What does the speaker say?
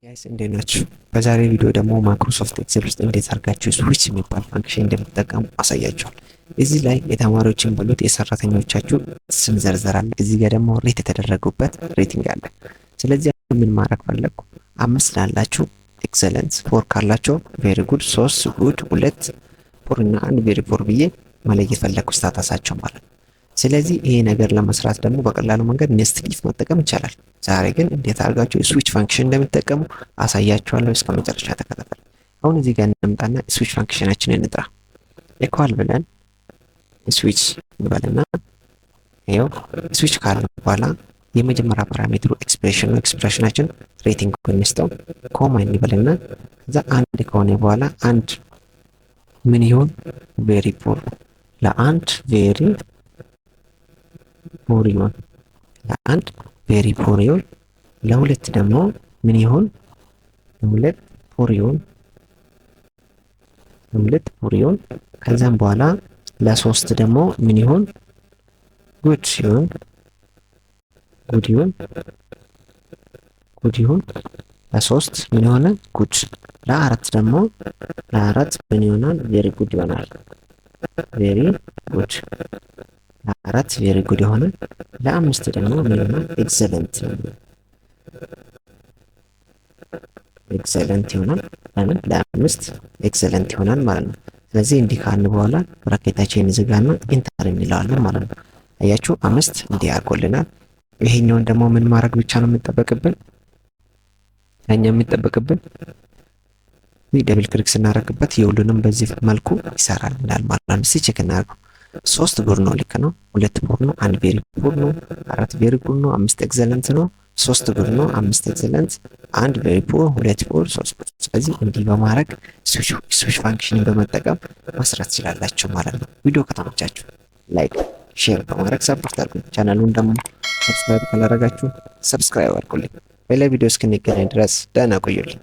ጋይስ እንዴት ናችሁ? በዛሬ ቪዲዮ ደግሞ ማይክሮሶፍት ኤክሴል ውስጥ እንዴት አድርጋችሁ ስዊች የሚባል ፋንክሽን እንደምትጠቀሙ አሳያችኋል። እዚህ ላይ የተማሪዎችን በሉት የሰራተኞቻችሁ ስም ዘርዘር አለ። እዚህ ጋር ደግሞ ሬት የተደረጉበት ሬቲንግ አለ። ስለዚህ ምን ማድረግ ፈለኩ? 5 ላላችሁ ኤክሰለንት፣ 4 ካላችሁ ቬሪ ጉድ፣ 3 ጉድ፣ 2 ፖር እና 1 ቬሪ ፖር ብዬ መለየት ፈለኩ ስታታሳቸው ማለት ነው። ስለዚህ ይሄ ነገር ለመስራት ደግሞ በቀላሉ መንገድ ኔስትድ ኢፍ መጠቀም ይቻላል። ዛሬ ግን እንዴት አድርጋችሁ ስዊች ፋንክሽን እንደምትጠቀሙ አሳያችኋለሁ። እስከ መጨረሻ ተከታተሉ። አሁን እዚህ ጋር እንምጣና ስዊች ፋንክሽናችንን እንጥራ። ኢኳል ብለን ስዊች እንበልና ይሄው ስዊች ካለ በኋላ የመጀመሪያ ፓራሜትሩ ኤክስፕሬሽን ነው። ኤክስፕሬሽናችን ሬቲንግ እንስጠው፣ ኮማ እንበልና ከዛ አንድ ከሆነ በኋላ አንድ ምን ይሁን ቬሪ ፖር፣ ለአንድ ቬሪ ፖር ይሁን፣ ለአንድ ቬሪ ፖር ይሁን፣ ለሁለት ደግሞ ምን ይሁን ለሁለት ፖር ይሁን፣ ለሁለት ፖር ይሁን። ከዛም በኋላ ለሶስት ደግሞ ምን ይሁን ጉድ ይሁን፣ ጉድ ይሁን፣ ጉድ ይሁን። ለሶስት ምን ሆነ ጉድ። ለአራት ደግሞ ለአራት ምን ይሆናል ቬሪ ጉድ ይሆናል፣ ቬሪ ጉድ። ለአራት ቬሪ ጉድ የሆነ ለአምስት ደግሞ ምን ይሆናል ኤክሰለንት፣ ኤክሰለንት ይሆናል። ለምን ለአምስት ኤክሰለንት ይሆናል ማለት ነው። ስለዚህ እንዲህ ካልን በኋላ ብራኬታችንን ዝጋና ኢንተር እንለዋለን ማለት ነው። አያችሁ አምስት እንዲህ አድርጎልናል። ይሄኛውን ደግሞ ምን ማድረግ ብቻ ነው የሚጠበቅብን? እኛ የሚጠበቅብን ደብል ክሊክ ስናደርግበት የሁሉንም በዚህ መልኩ ይሰራል ማለት ነው። እስኪ ቼክ እናድርገው። 3 ጉድ ነው፣ ልክ ነው። 2 ፖር ነው፣ 1 ቬሪ ፖር ነው፣ 4 ቬሪ ጉድ ነው፣ 5 ኤክሰለንት ነው፣ 3 ጉድ ነው፣ 5 ኤክሰለንት፣ 1 ቬሪ ፖር፣ 2 ፖር፣ 3 ጉድ። ስለዚህ እንዲህ በማድረግ ስዊች ፋንክሽንን በመጠቀም መስራት ትችላላችሁ ማለት ነው። ቪዲዮ ከተመቻችሁ ላይክ፣ ሼር በማድረግ ሰፖርት አድርጉኝ። ቻናሉን ደግሞ ሰብስክራይብ ካላደረጋችሁ ሰብስክራይብ አድርጉልኝ። በሌላ ቪዲዮ እስክንገናኝ ድረስ ደህና ቆዩልኝ።